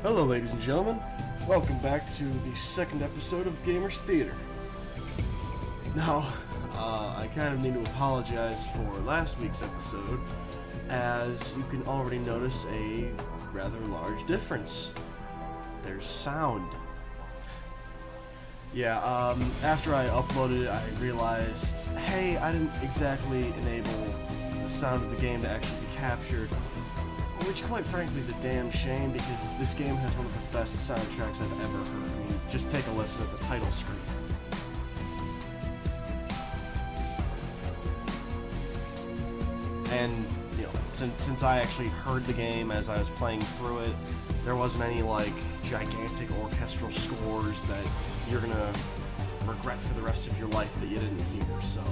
Hello ladies and gentlemen, welcome back to the second episode of Gamers Theater. Now, I kind of need to apologize for last week's episode, as you can already notice a rather large difference. There's sound. Yeah, after I uploaded it, I realized, hey, I didn't exactly enable the sound of the game to actually be captured. Which, quite frankly, is a damn shame, because this game has one of the best soundtracks I've ever heard. I mean, just take a listen at the title screen. And, you know, since I actually heard the game as I was playing through it, there wasn't any, like, gigantic orchestral scores that you're gonna regret for the rest of your life that you didn't hear, so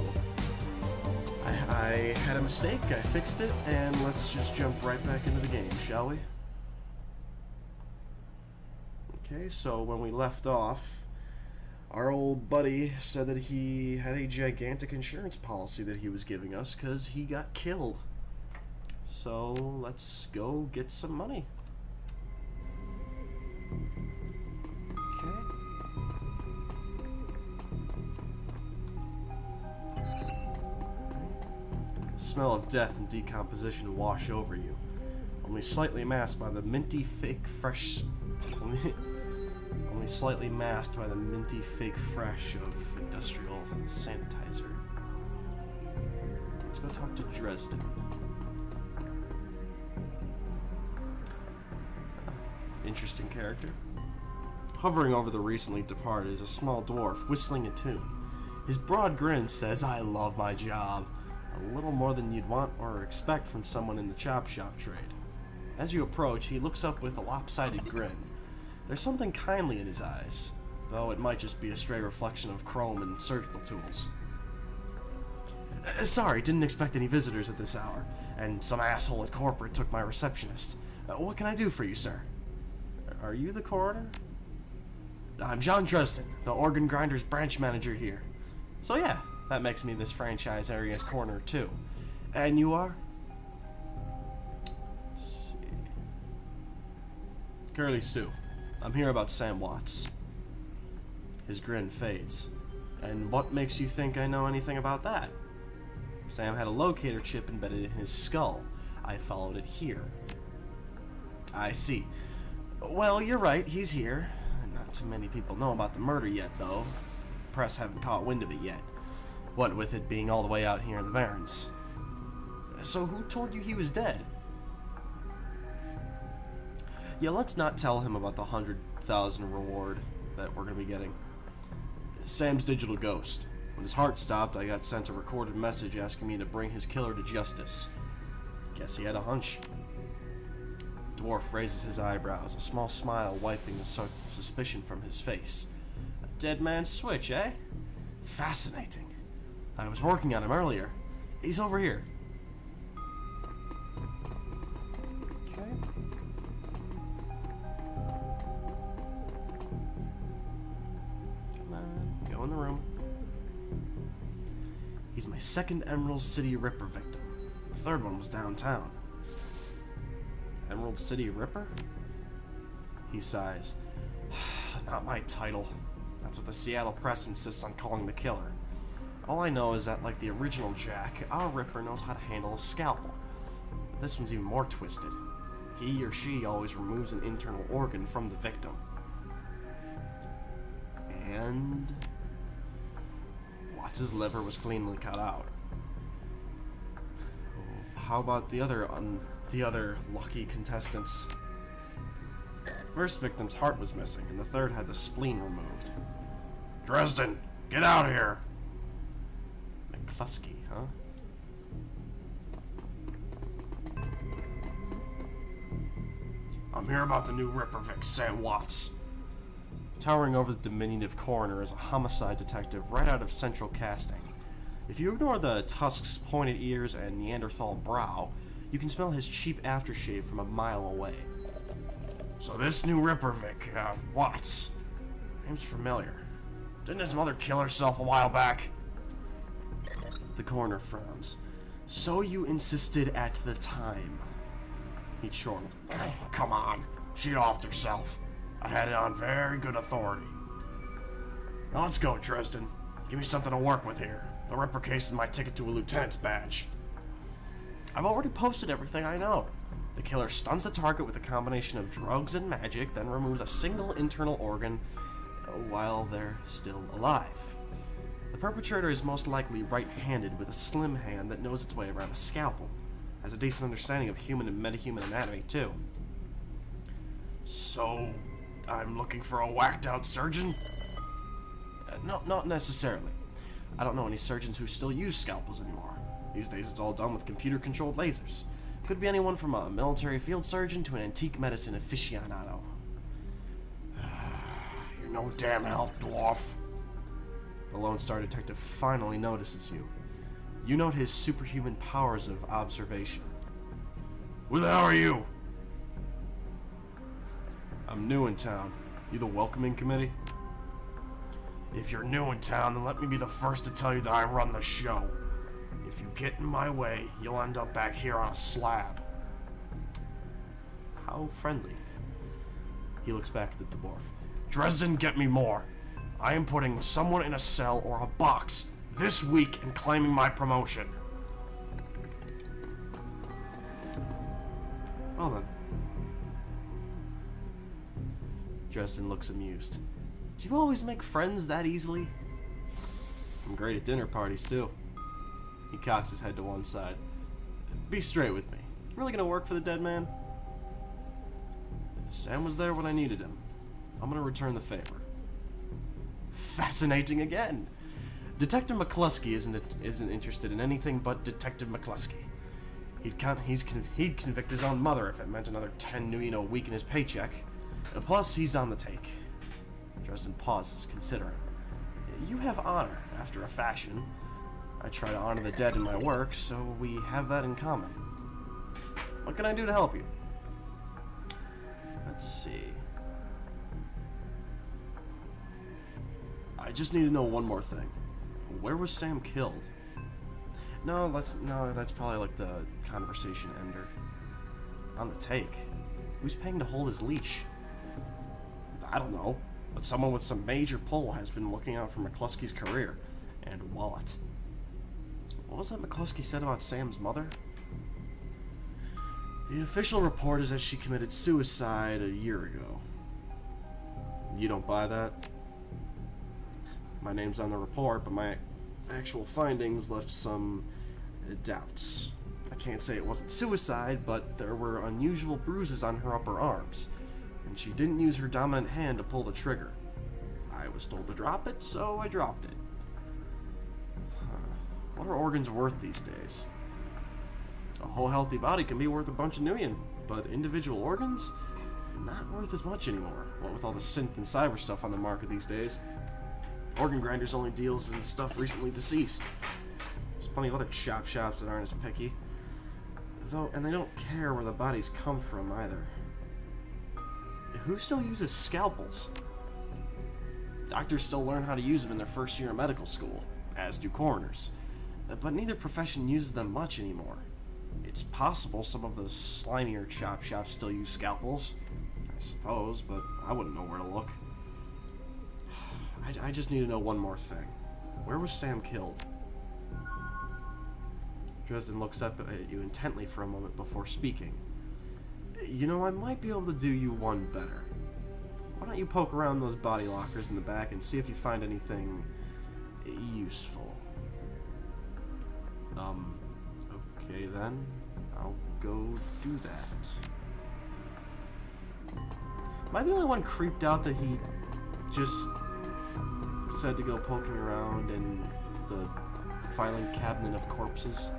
I had a mistake, I fixed it, and let's just jump right back into the game, shall we? Okay, so when we left off, our old buddy said that he had a gigantic insurance policy that he was giving us because he got killed. So let's go get some money. Okay. The smell of death and decomposition wash over you, only slightly masked by the minty fake fresh. Only slightly masked by the minty fake fresh of industrial sanitizer. Let's go talk to Dresden. Interesting character. Hovering over the recently departed is a small dwarf whistling a tune. His broad grin says, "I love my job." A little more than you'd want or expect from someone in the chop shop trade. As you approach, he looks up with a lopsided grin. There's something kindly in his eyes, though it might just be a stray reflection of chrome and surgical tools. Sorry, didn't expect any visitors at this hour, and some asshole at corporate took my receptionist. What can I do for you, sir? Are you the coroner? I'm John Dresden, the organ grinders branch manager here. So yeah, that makes me this franchise area's coroner too. And you are? Let's see. CurlyStew. I'm here about Sam Watts. His grin fades. And what makes you think I know anything about that? Sam had a locator chip embedded in his skull. I followed it here. I see. Well, you're right, he's here. Not too many people know about the murder yet, though. Press haven't caught wind of it yet. What with it being all the way out here in the Berens. So who told you he was dead? Yeah, let's not tell him about the 100,000 reward that we're going to be getting. Sam's digital ghost. When his heart stopped, I got sent a recorded message asking me to bring his killer to justice. Guess he had a hunch. Dwarf raises his eyebrows, a small smile wiping the suspicion from his face. A dead man's switch, eh? Fascinating. I was working on him earlier. He's over here. Okay. Come on, go in the room. He's my second Emerald City Ripper victim. The third one was downtown. Emerald City Ripper? He sighs. Not my title. That's what the Seattle Press insists on calling the killer. All I know is that, like the original Jack, our Ripper knows how to handle a scalpel. But this one's even more twisted. He or she always removes an internal organ from the victim. And Watts' liver was cleanly cut out. How about the other lucky contestants? First victim's heart was missing, and the third had the spleen removed. Dresden, get out of here! McCluskey, huh? I'm here about the new Ripper Vic, Sam Watts. Towering over the diminutive coroner is a homicide detective right out of Central Casting. If you ignore the tusks, pointed ears, and Neanderthal brow, you can smell his cheap aftershave from a mile away. So this new Ripper Vic, Watts. Name's familiar. Didn't his mother kill herself a while back? The coroner frowns. So you insisted at the time. He chortled. Come on. She offed herself. I had it on very good authority. Now let's go, Dresden. Give me something to work with here. The Ripper case is my ticket to a lieutenant's badge. I've already posted everything I know. The killer stuns the target with a combination of drugs and magic, then removes a single internal organ while they're still alive. The perpetrator is most likely right-handed with a slim hand that knows its way around a scalpel. Has a decent understanding of human and metahuman anatomy, too. So, I'm looking for a whacked-out surgeon? No, not necessarily. I don't know any surgeons who still use scalpels anymore. These days it's all done with computer-controlled lasers. Could be anyone from a military field surgeon to an antique medicine aficionado. You're no damn help, Dwarf. The Lone Star Detective finally notices you. You note his superhuman powers of observation. Who the hell are you? I'm new in town. You the welcoming committee? If you're new in town, then let me be the first to tell you that I run the show. If you get in my way, you'll end up back here on a slab. How friendly. He looks back at the dwarf. Dresden, get me more. I am putting someone in a cell or a box this week and claiming my promotion. Well then. Dresden looks amused. Do you always make friends that easily? I'm great at dinner parties, too. He cocks his head to one side. Be straight with me. You really gonna work for the dead man? Sam was there when I needed him. I'm gonna return the favor. Fascinating again. Detective McCluskey isn't interested in anything but Detective McCluskey. He'd convict his own mother if it meant another 10 new a week in his paycheck. Plus, he's on the take. Dresden pauses, considering. You have honor, after a fashion. I try to honor the dead in my work, so we have that in common. What can I do to help you? Let's see. I just need to know one more thing. Where was Sam killed? No, that's probably like the conversation ender. On the take. Who's paying to hold his leash? I don't know, but someone with some major pull has been looking out for McCluskey's career and wallet. What was that McCluskey said about Sam's mother? The official report is that she committed suicide a year ago. You don't buy that? My name's on the report, but my actual findings left some doubts. I can't say it wasn't suicide, but there were unusual bruises on her upper arms, and she didn't use her dominant hand to pull the trigger. I was told to drop it, so I dropped it. What are organs worth these days? A whole healthy body can be worth a bunch of million, but individual organs? Not worth as much anymore, what with all the synth and cyber stuff on the market these days. Organ Grinders only deals in stuff recently deceased. There's plenty of other shops that aren't as picky. Though, and they don't care where the bodies come from either. Who still uses scalpels? Doctors still learn how to use them in their first year of medical school, as do coroners. But neither profession uses them much anymore. It's possible some of those slimier chop shops still use scalpels, I suppose, but I wouldn't know where to look. I just need to know one more thing. Where was Sam killed? Dresden looks up at you intently for a moment before speaking. You know, I might be able to do you one better. Why don't you poke around those body lockers in the back and see if you find anything useful? Okay then. I'll go do that. Am I the only one creeped out that he just said to go poking around in the filing cabinet of corpses?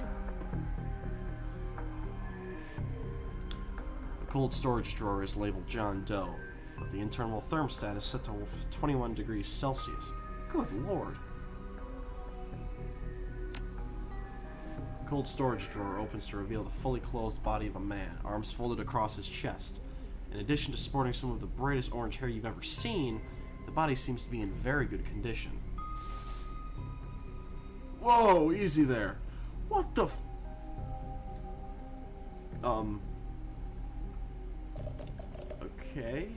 The cold storage drawer is labeled John Doe, but the internal thermostat is set to 21 degrees Celsius. Good lord. The cold storage drawer opens to reveal the fully clothed body of a man, arms folded across his chest. In addition to sporting some of the brightest orange hair you've ever seen, the body seems to be in very good condition. Whoa, easy there. What the f... Okay.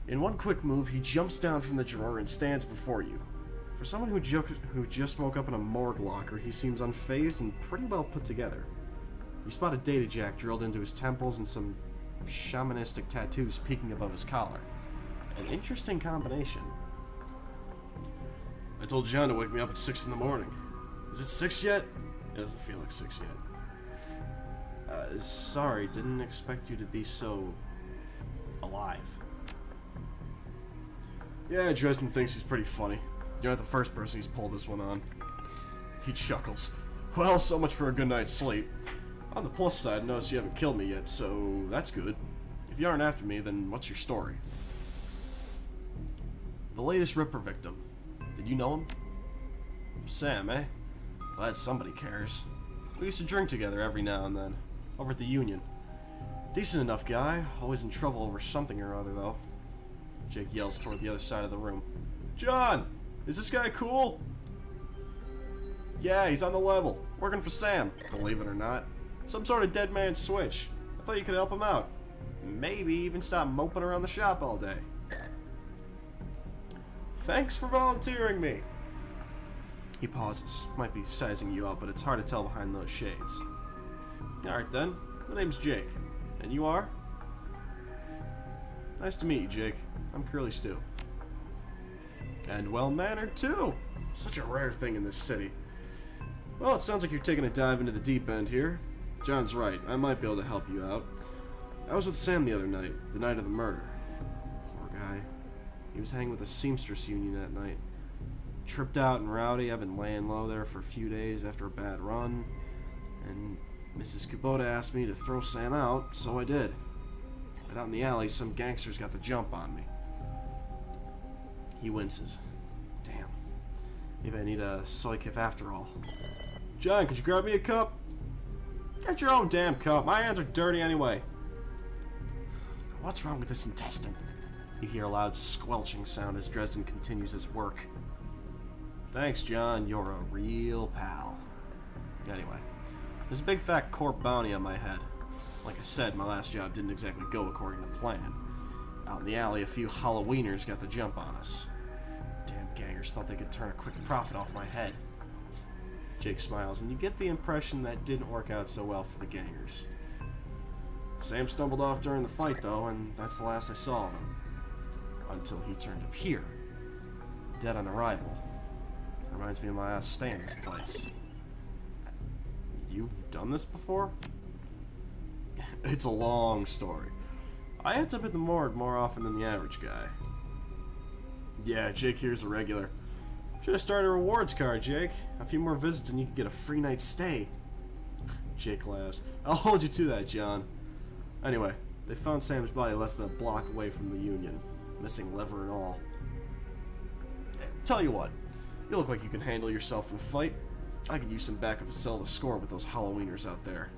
In one quick move, he jumps down from the drawer and stands before you. For someone who just woke up in a morgue locker, he seems unfazed and pretty well put together. You spot a data jack drilled into his temples and some shamanistic tattoos peeking above his collar. An interesting combination. I told John to wake me up at 6 in the morning. Is it 6 yet? It doesn't feel like 6 yet. Sorry, didn't expect you to be so... alive. Yeah, Dresden thinks he's pretty funny. You're not the first person he's pulled this one on. He chuckles. Well, so much for a good night's sleep. On the plus side, notice you haven't killed me yet, so that's good. If you aren't after me, then what's your story? The latest Ripper victim. Did you know him? Sam, eh? Glad somebody cares. We used to drink together every now and then, over at the Union. Decent enough guy, always in trouble over something or other, though. Jake yells toward the other side of the room. John! Is this guy cool? Yeah, he's on the level, working for Sam, believe it or not. Some sort of dead man switch. I thought you could help him out. Maybe even stop moping around the shop all day. Thanks for volunteering me. He pauses. Might be sizing you up, but it's hard to tell behind those shades. Alright then, my name's Jake. And you are? Nice to meet you, Jake. I'm CurlyStew. And well-mannered, too. Such a rare thing in this city. Well, it sounds like you're taking a dive into the deep end here. John's right. I might be able to help you out. I was with Sam the other night, the night of the murder. Poor guy. He was hanging with the seamstress union that night. Tripped out and rowdy. I've been laying low there for a few days after a bad run. And Mrs. Kubota asked me to throw Sam out, so I did. But out in the alley, some gangsters got the jump on me. He winces. Damn. Maybe I need a soy kif after all. John, could you grab me a cup? Get your own damn cup. My hands are dirty anyway. What's wrong with this intestine? You hear a loud squelching sound as Dresden continues his work. Thanks, John. You're a real pal. Anyway, there's a big fat corp bounty on my head. Like I said, my last job didn't exactly go according to plan. Out in the alley, a few Halloweeners got the jump on us. Damn gangers thought they could turn a quick profit off my head. Jake smiles, and you get the impression that didn't work out so well for the gangers. Sam stumbled off during the fight, though, and that's the last I saw of him. Until he turned up here. Dead on arrival. Reminds me of my last stay in this place. You've done this before? It's a long story. I end up at the morgue more often than the average guy. Yeah, Jake here's a regular. Should have started a rewards card, Jake. A few more visits and you could get a free night's stay. Jake laughs. I'll hold you to that, John. Anyway, they found Sam's body less than a block away from the Union. Missing liver and all. Tell you what, you look like you can handle yourself in a fight. I could use some backup to settle the score with those Halloweeners out there.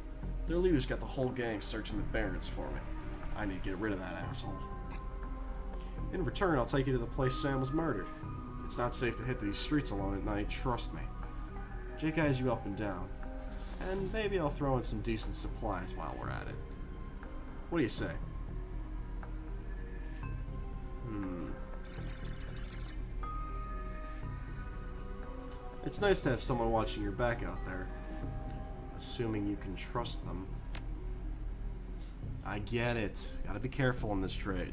Their leader's got the whole gang searching the Berens for me. I need to get rid of that asshole. In return, I'll take you to the place Sam was murdered. It's not safe to hit these streets alone at night, trust me. Jake eyes you up and down. And maybe I'll throw in some decent supplies while we're at it. What do you say? It's nice to have someone watching your back out there. Assuming you can trust them. I get it. Gotta be careful in this trade.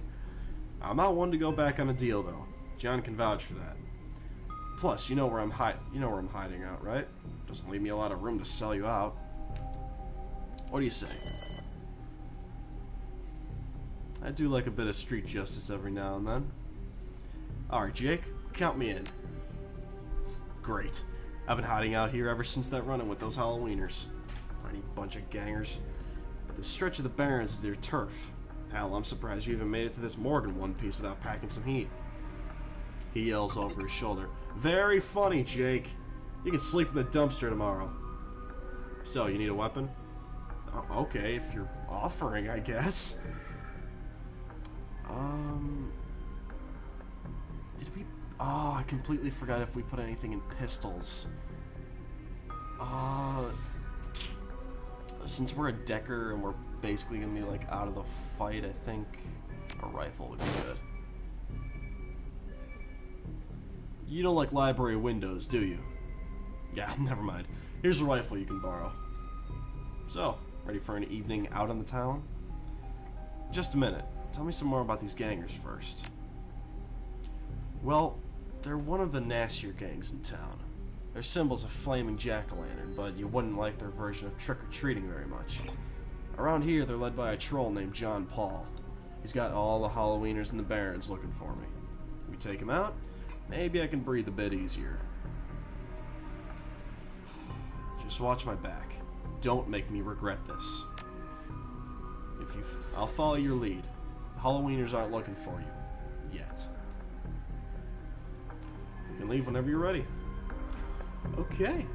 I'm not one to go back on a deal, though. John can vouch for that. Plus, you know where I'm hiding out, right? Doesn't leave me a lot of room to sell you out. What do you say? I do like a bit of street justice every now and then. Alright, Jake, count me in. Great. I've been hiding out here ever since that run-in with those Halloweeners. Any bunch of gangers. But this stretch of the Berens is their turf. Hell, I'm surprised you even made it to this morgue in one piece without packing some heat. He yells over his shoulder. Very funny, Jake. You can sleep in the dumpster tomorrow. So, you need a weapon? Okay, if you're offering, I guess. Did we... Oh, I completely forgot if we put anything in pistols. Since we're a decker and we're basically gonna be like out of the fight, I think a rifle would be good. You don't like library windows, do you? Yeah, never mind. Here's a rifle you can borrow. So, ready for an evening out in the town? Just a minute. Tell me some more about these gangers first. Well, they're one of the nastier gangs in town. Their symbol's a flaming jack-o'-lantern, but you wouldn't like their version of trick-or-treating very much. Around here, they're led by a troll named John Paul. He's got all the Halloweeners in the Berens looking for me. If we take him out, maybe I can breathe a bit easier. Just watch my back. Don't make me regret this. I'll follow your lead. The Halloweeners aren't looking for you. Yet. You can leave whenever you're ready. Okay.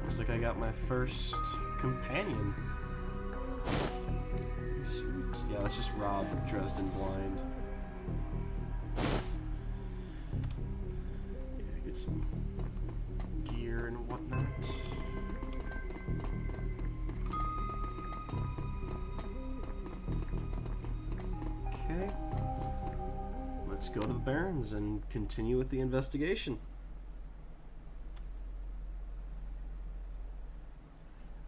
Looks like I got my first companion. Sweet. Yeah, let's just rob Dresden blind. Yeah, get some gear and whatnot. Okay. Let's go to the Berens and continue with the investigation.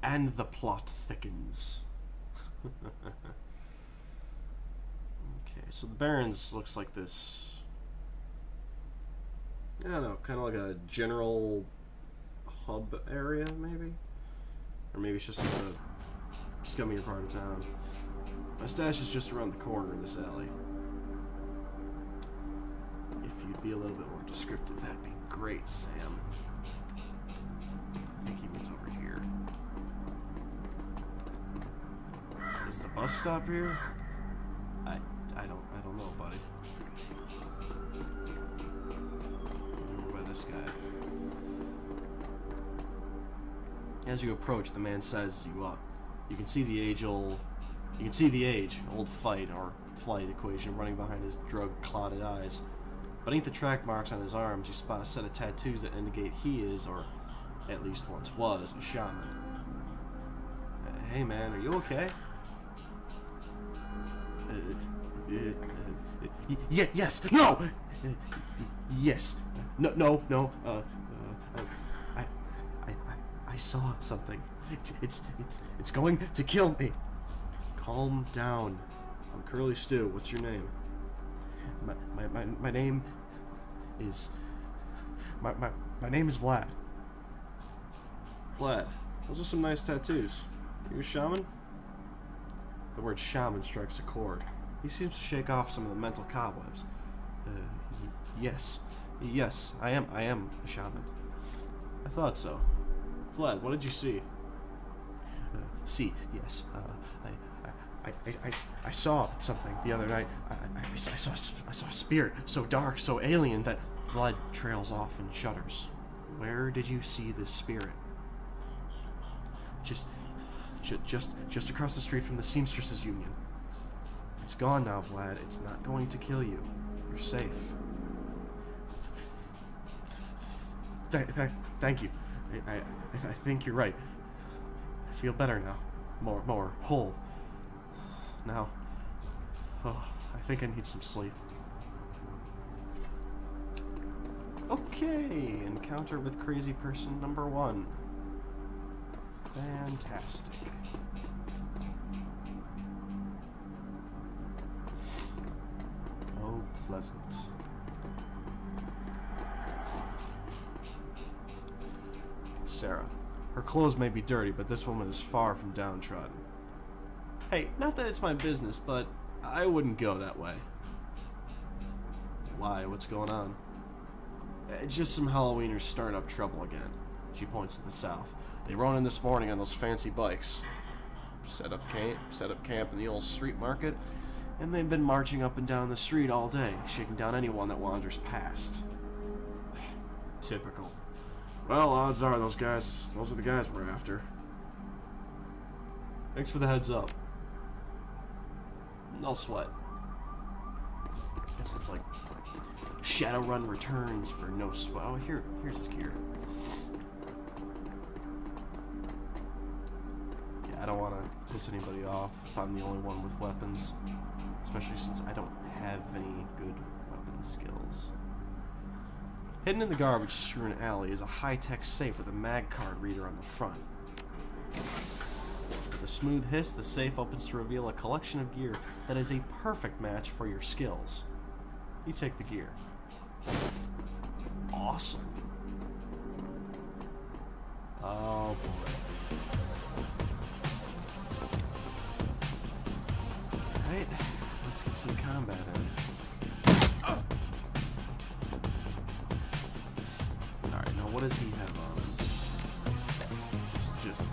And the plot thickens. Okay, so the Berens looks like this. I don't know, kind of like a general hub area, maybe? Or maybe it's just like a scummier part of town. My stash is just around the corner in this alley. If you'd be a little bit more descriptive, that'd be great, Sam. I think he means over here. Is the bus stop here? I don't know, buddy. Over by this guy. As you approach, the man sizes you up. You can see the age-old fight or flight equation running behind his drug-clotted eyes. Beneath the track marks on his arms, you spot a set of tattoos that indicate he is, or at least once was, a shaman. Hey man, are you okay? Yes, no! Yes, no, I saw something. It's going to kill me. Calm down. I'm CurlyStew. What's your name? My name is my name is Vlad. Vlad, those are some nice tattoos. Are you a shaman? The word shaman strikes a chord. He seems to shake off some of the mental cobwebs. Yes, I am a shaman. I thought so. Vlad, what did you see? Yes. I saw something the other night. I saw a spirit so dark, so alien that blood trails off and shudders. Where did you see this spirit? Just across the street from the Seamstresses Union. It's gone now, Vlad. It's not going to kill you. You're safe. Thank you. I think you're right. I feel better now. More whole. Now, I think I need some sleep. Okay, encounter with crazy person number 1. Fantastic. Oh, pleasant. Sarah. Her clothes may be dirty, but this woman is far from downtrodden. Hey, not that it's my business, but I wouldn't go that way. Why? What's going on? Just some Halloweeners stirring up trouble again. She points to the south. They rode in this morning on those fancy bikes. Set up camp in the old street market, and they've been marching up and down the street all day, shaking down anyone that wanders past. Typical. Well, odds are those are the guys we're after. Thanks for the heads up. No sweat. Guess it's like Shadowrun Returns for no sweat. Oh, here's his gear. I don't want to piss anybody off if I'm the only one with weapons. Especially since I don't have any good weapon skills. Hidden in the garbage strewn alley is a high-tech safe with a mag card reader on the front. With a smooth hiss, the safe opens to reveal a collection of gear that is a perfect match for your skills. You take the gear. Awesome. Oh boy. Alright, let's get some combat in. Alright, now what does he have on him?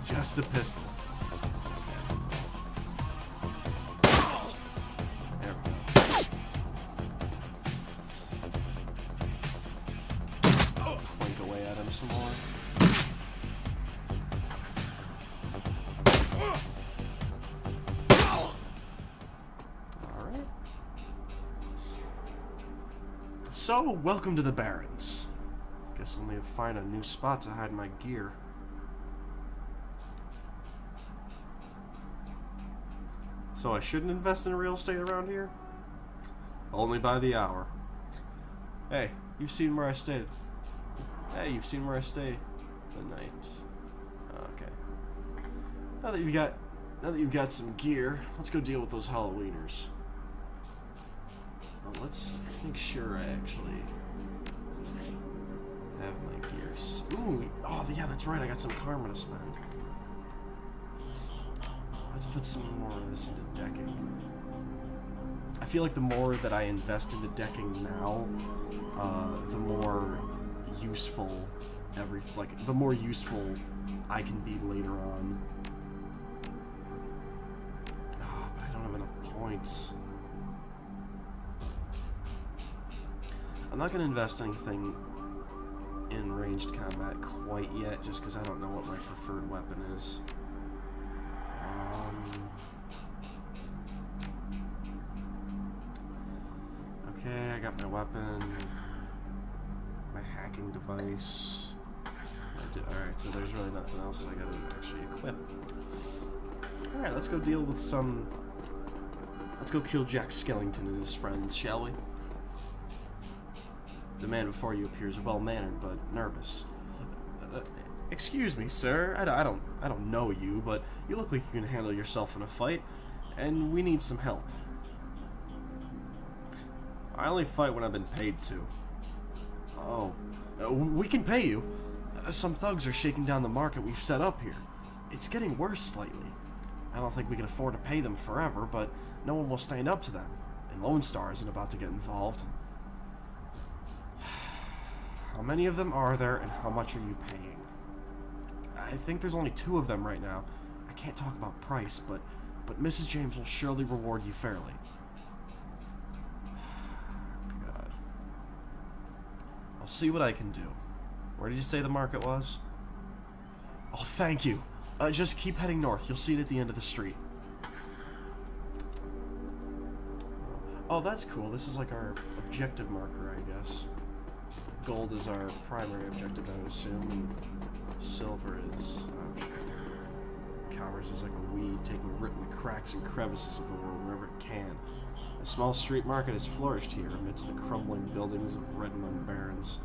Just a pistol. There we go. Clink away at him some more. Alright. So, welcome to the Berens. Guess I'll need to find a new spot to hide my gear. So I shouldn't invest in real estate around here? Only by the hour. Hey, you've seen where I stayed. Hey, you've seen where I stay the night. Okay. Now that you've got some gear, let's go deal with those Halloweeners. Well, let's make sure I actually have my gears. Ooh, oh yeah, that's right. I got some karma to spend. Let's put some more of this into decking. I feel like the more that I invest into decking now, the more useful the more useful I can be later on. Oh, but I don't have enough points. I'm not gonna invest anything in ranged combat quite yet, just because I don't know what my preferred weapon is. Okay, I got my weapon, my hacking device. Alright, so there's really nothing else that I gotta actually equip. Alright, let's go deal with some... Let's go kill Jack Skellington and his friends, shall we? The man before you appears well-mannered, but nervous. Excuse me, sir. I don't know you, but you look like you can handle yourself in a fight, and we need some help. I only fight when I've been paid to. Oh. We can pay you. Some thugs are shaking down the market we've set up here. It's getting worse slightly. I don't think we can afford to pay them forever, but no one will stand up to them. And Lone Star isn't about to get involved. How many of them are there, and how much are you paying? I think there's only 2 of them right now. I can't talk about price, but Mrs. James will surely reward you fairly. God. I'll see what I can do. Where did you say the market was? Oh, thank you. Just keep heading north. You'll see it at the end of the street. Oh, that's cool. This is like our objective marker, I guess. Gold is our primary objective, I would assume, and silver is optional. Commerce is like a weed, taking root in the cracks and crevices of the world wherever it can. A small street market has flourished here amidst the crumbling buildings of Redmond Berens.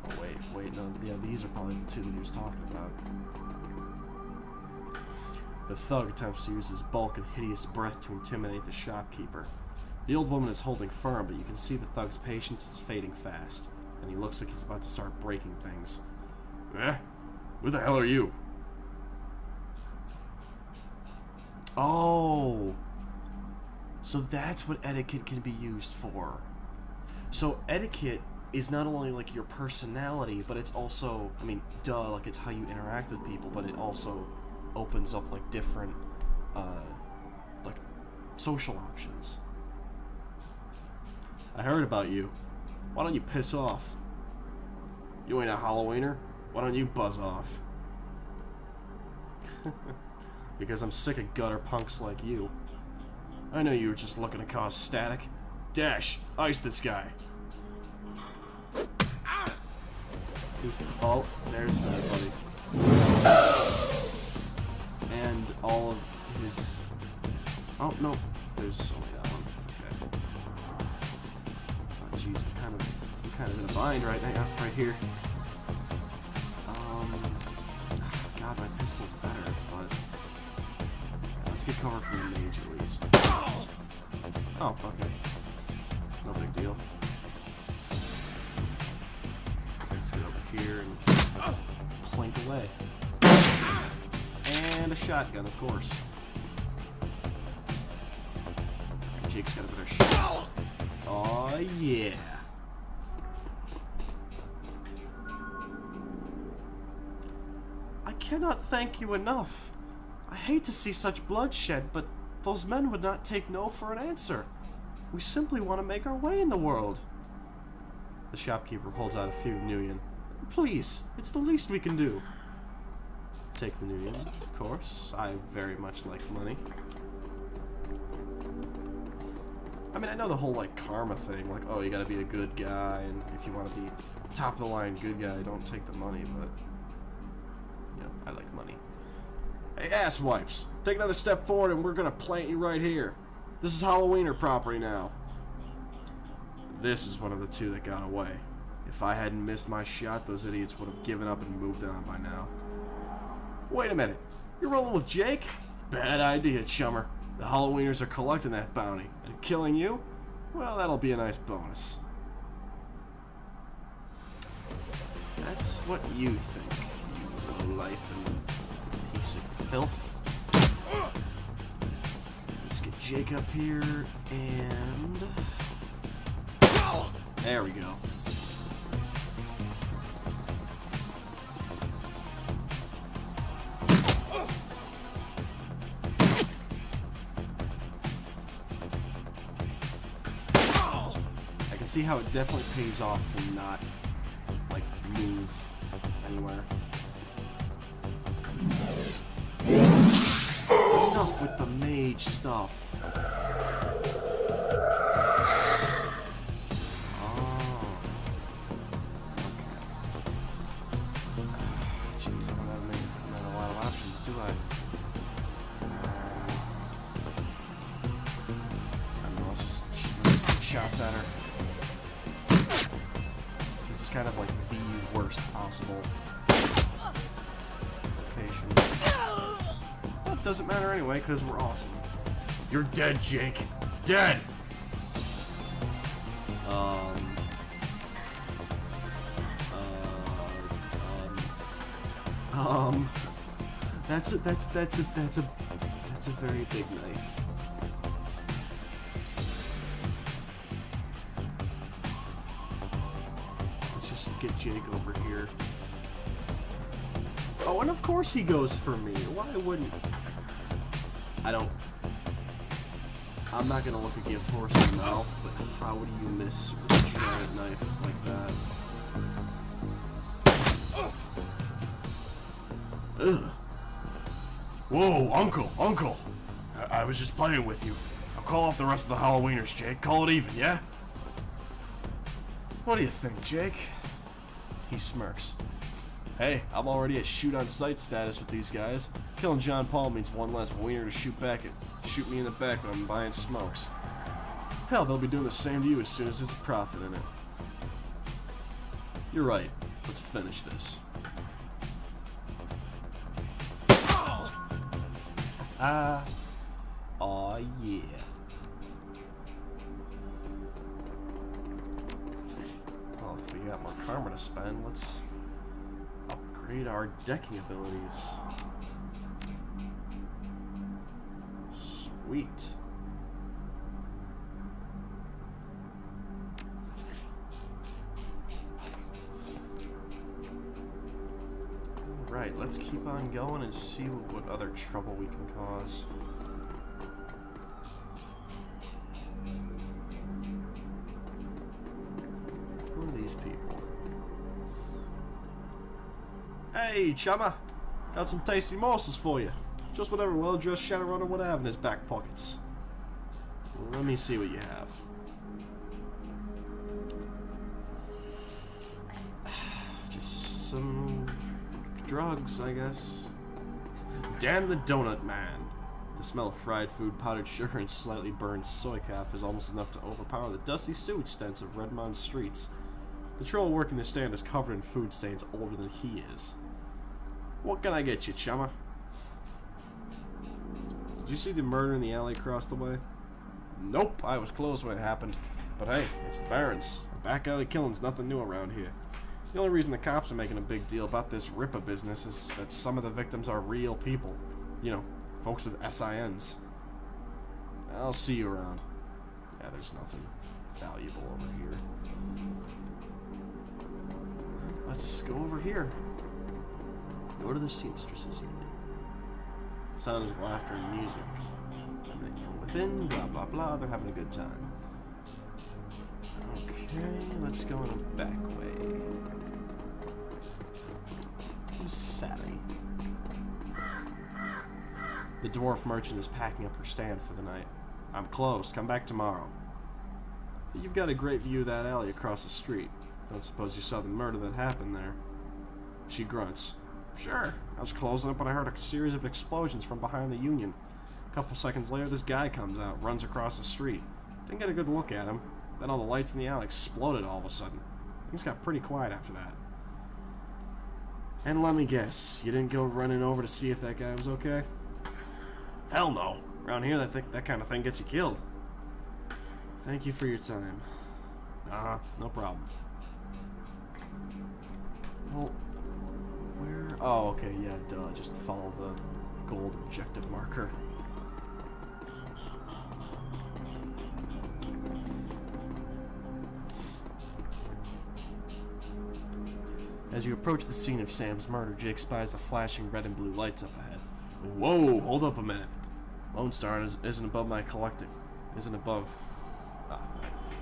Oh, wait, no, yeah, these are probably the 2 that he was talking about. The thug attempts to use his bulk and hideous breath to intimidate the shopkeeper. The old woman is holding firm, but you can see the thug's patience is fading fast, and he looks like he's about to start breaking things. Who the hell are you? Oh! So that's what etiquette can be used for. So etiquette is not only like your personality, but it's also, I mean, duh, like it's how you interact with people, but it also opens up like different like social options. I heard about you. Why don't you piss off? You ain't a Halloweener? Why don't you buzz off? Because I'm sick of gutter punks like you. I know you were just looking to cause static. Dash, ice this guy. Oh, there's everybody. And all of his... Oh, no. There's only that one. Okay. Oh, jeez, I'm kind of in a bind right now, right here. God, my pistol's better, but... Let's get cover from the mage, at least. Oh, okay. No big deal. Let's get over here and plink away. And a shotgun, of course. Jake's got a better shot. Oh, yeah. I cannot thank you enough. I hate to see such bloodshed, but those men would not take no for an answer. We simply want to make our way in the world. The shopkeeper holds out a few nuyen. Please, it's the least we can do. Take the nuyen, of course. I very much like money. I mean, I know the whole, like, karma thing. Like, oh, you gotta be a good guy, and if you want to be top-of-the-line good guy, don't take the money, but... You know, I like money. Hey, asswipes! Take another step forward, and we're gonna plant you right here. This is Halloweener property now. This is one of the two that got away. If I hadn't missed my shot, those idiots would have given up and moved on by now. Wait a minute. You're rolling with Jake? Bad idea, chummer. The Halloweeners are collecting that bounty. And killing you? Well, that'll be a nice bonus. That's what you think, you lowlife and piece of filth. Let's get Jake up here, and... There we go. I can see how it definitely pays off to not, like, move anywhere. Enough with the mage stuff. Shots at her. This is kind of like the worst possible location. Well, it doesn't matter anyway, because we're awesome. You're dead, Jake. Dead! That's a very big knife. Get Jake over here. Oh, and of course he goes for me. Why wouldn't... I'm not gonna look a gift horse in the mouth, but how do you miss with a giant knife like that? Ugh. Whoa, Uncle! I was just playing with you. I'll call off the rest of the Halloweeners, Jake. Call it even, yeah? What do you think, Jake? He smirks. Hey, I'm already at shoot-on-sight status with these guys. Killing John Paul means one less wiener to shoot me in the back when I'm buying smokes. Hell, they'll be doing the same to you as soon as there's a profit in it. You're right. Let's finish this. Aw, yeah. Well, if we got more karma to spend, let's upgrade our decking abilities. Sweet. Alright, let's keep on going and see what other trouble we can cause. Who are these people? Hey, chumma! Got some tasty morsels for you. Just whatever well-dressed Shadowrunner would have in his back pockets. Let me see what you have. Just drugs, I guess. Damn the donut man. The smell of fried food, powdered sugar, and slightly burned soy calf is almost enough to overpower the dusty sewage stench of Redmond streets. The troll working the stand is covered in food stains older than he is. What can I get you, chumma? Did you see the murder in the alley across the way? Nope, I was close when it happened. But hey, it's the Berens. Back alley killing's nothing new around here. The only reason the cops are making a big deal about this Ripper business is that some of the victims are real people. You know, folks with SINs. I'll see you around. Yeah, there's nothing valuable over here. Let's go over here. Go to the seamstresses union. Sounds of laughter and music. Emanating from within, blah blah blah, they're having a good time. Okay, let's go in the back way. Who's Sally? The dwarf merchant is packing up her stand for the night. I'm closed. Come back tomorrow. You've got a great view of that alley across the street. Don't suppose you saw the murder that happened there. She grunts. Sure. I was closing up when I heard a series of explosions from behind the union. A couple seconds later, this guy comes out, runs across the street. Didn't get a good look at him. Then all the lights in the alley exploded all of a sudden. Things got pretty quiet after that. And let me guess, you didn't go running over to see if that guy was okay? Hell no. Around here, that kind of thing gets you killed. Thank you for your time. No problem. Well, where? Oh, okay, yeah, duh. Just follow the gold objective marker. As you approach the scene of Sam's murder, Jake spies the flashing red and blue lights up ahead. Whoa, hold up a minute. Lone Star isn't above my collecting.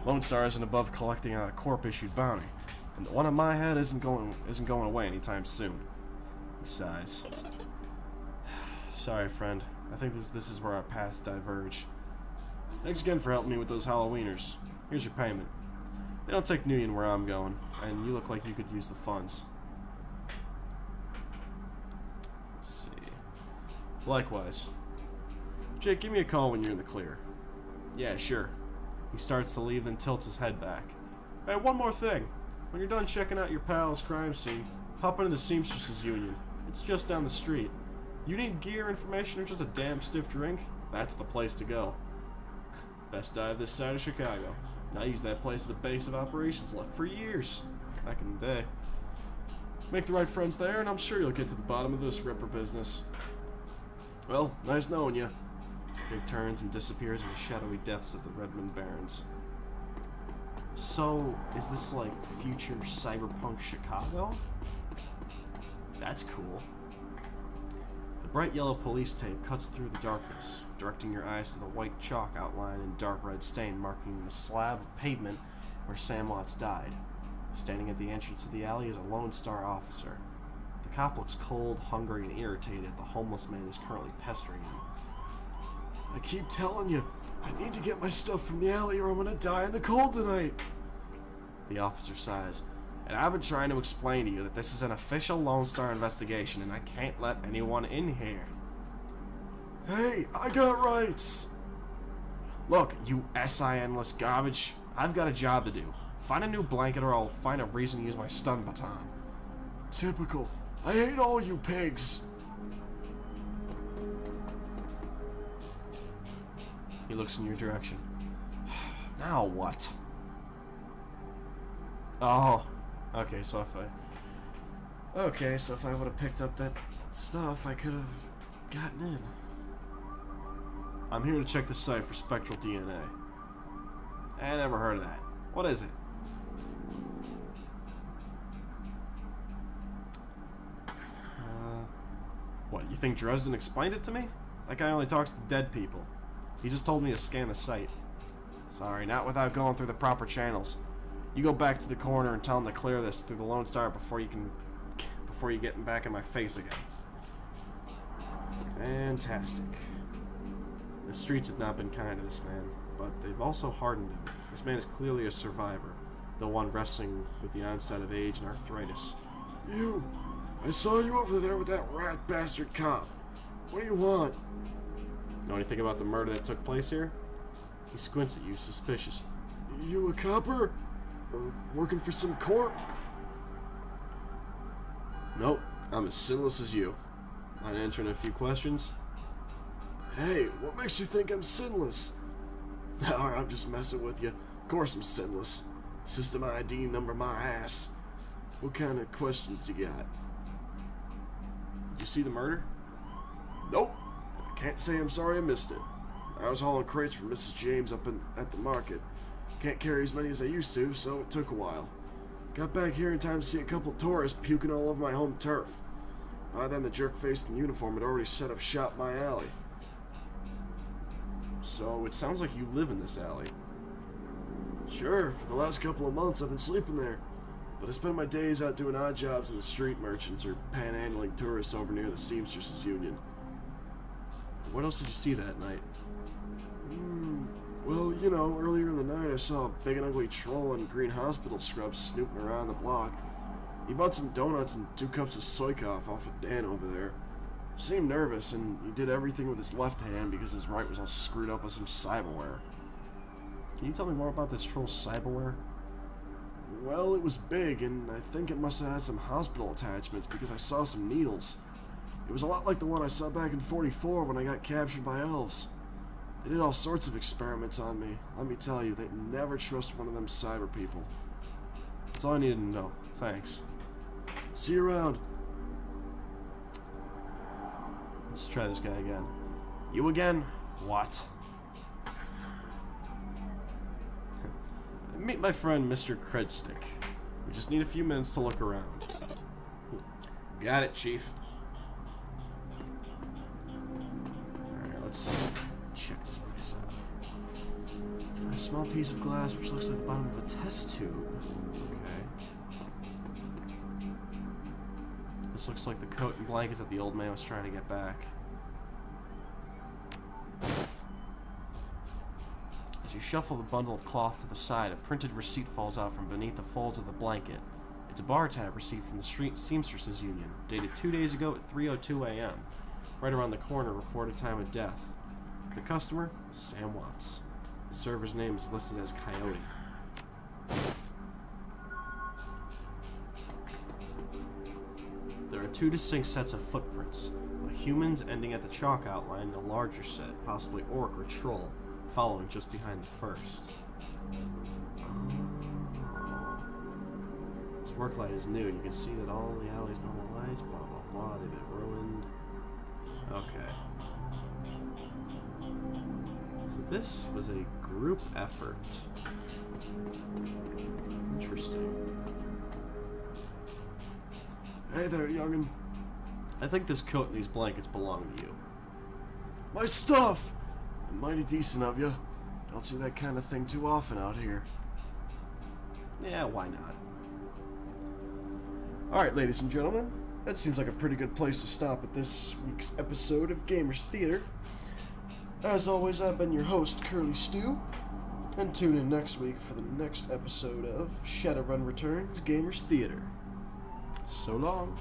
Lone Star isn't above collecting on a corp-issued bounty, and the one on my head isn't going away anytime soon. He sighs. Sorry, friend. I think this is where our paths diverge. Thanks again for helping me with those Halloweeners. Here's your payment. They don't take Nguyen where I'm going, and you look like you could use the funds. Let's see. Likewise. Jake, give me a call when you're in the clear. Yeah, sure. He starts to leave, then tilts his head back. Hey, one more thing. When you're done checking out your pal's crime scene, hop into the Seamstresses Union. It's just down the street. You need gear, information, or just a damn stiff drink? That's the place to go. Best dive this side of Chicago. I used that place as a base of operations for years, back in the day. Make the right friends there, and I'm sure you'll get to the bottom of this Ripper business. Well, nice knowing you. Jake turns and disappears in the shadowy depths of the Redmond Berens. So, is this like future cyberpunk Chicago? That's cool. The bright yellow police tape cuts through the darkness, directing your eyes to the white chalk outline in dark red stain marking the slab of pavement where Sam Watts died. Standing at the entrance to the alley is a Lone Star officer. The cop looks cold, hungry, and irritated at the homeless man who's currently pestering him. I keep telling you, I need to get my stuff from the alley or I'm gonna die in the cold tonight. The officer sighs. And I've been trying to explain to you that this is an official Lone Star investigation and I can't let anyone in here. Hey, I got rights! Look, you SIN-less garbage, I've got a job to do. Find a new blanket or I'll find a reason to use my stun baton. Typical. I hate all you pigs! He looks in your direction. Now what? Oh. Okay, so if I would have picked up that stuff, I could have gotten in. I'm here to check the site for Spectral DNA. I never heard of that. What is it? What, you think Dresden explained it to me? That guy only talks to dead people. He just told me to scan the site. Sorry, not without going through the proper channels. You go back to the corner and tell him to clear this through the Lone Star before you get back in my face again. Fantastic. The streets have not been kind to this man, but they've also hardened him. This man is clearly a survivor, the one wrestling with the onset of age and arthritis. You I saw you over there with that rat bastard cop. What do you want? Know anything about the murder that took place here? He squints at you, suspicious. You a copper? Or working for some corp? Nope, I'm as sinless as you. Mind answering a few questions? Hey, what makes you think I'm sinless? Alright, I'm just messing with you. Of course I'm sinless. System ID number my ass. What kind of questions you got? Did you see the murder? Nope. I can't say I'm sorry I missed it. I was hauling crates for Mrs. James up at the market. Can't carry as many as I used to, so it took a while. Got back here in time to see a couple of tourists puking all over my home turf. By then the jerk-faced in uniform had already set up shop in my alley. So it sounds like you live in this alley. Sure, for the last couple of months I've been sleeping there. But I spend my days out doing odd jobs in the street merchants or panhandling tourists over near the Seamsters' Union. What else did you see that night? Well, you know, earlier in the night I saw a big and ugly troll in green hospital scrubs snooping around the block. He bought some donuts and 2 cups of soy cough off of Dan over there. Seemed nervous, and he did everything with his left hand because his right was all screwed up with some cyberware. Can you tell me more about this troll's cyberware? Well, it was big, and I think it must have had some hospital attachments because I saw some needles. It was a lot like the one I saw back in 44 when I got captured by elves. They did all sorts of experiments on me. Let me tell you, they never trust one of them cyber people. That's all I needed to know. Thanks. See you around. Let's try this guy again. You again? What? Meet my friend, Mr. Credstick. We just need a few minutes to look around. Got it, Chief. Alright, let's check this place out. Find a small piece of glass which looks like the bottom of a test tube. Okay. This looks like the coat and blankets that the old man was trying to get back. As you shuffle the bundle of cloth to the side, a printed receipt falls out from beneath the folds of the blanket. It's a bar tab receipt from the Street Seamsters' Union, dated 2 days ago at 3:02 a.m. Right around the corner, reported time of death. The customer, Sam Watts. The server's name is listed as Coyote. There are 2 distinct sets of footprints. A human's ending at the chalk outline, and a larger set, possibly orc or troll, following just behind the first. This work light is new. You can see that all the alley's normal lights, blah blah blah, they've been ruined. Okay. So this was a group effort. Interesting. Hey there, youngin'. I think this coat and these blankets belong to you. My stuff! Mighty decent of you. Don't see that kind of thing too often out here. Yeah, why not? Alright, ladies and gentlemen, that seems like a pretty good place to stop at this week's episode of Gamers Theater. As always, I've been your host, CurlyStew, and tune in next week for the next episode of Shadowrun Returns Gamers Theater. So long.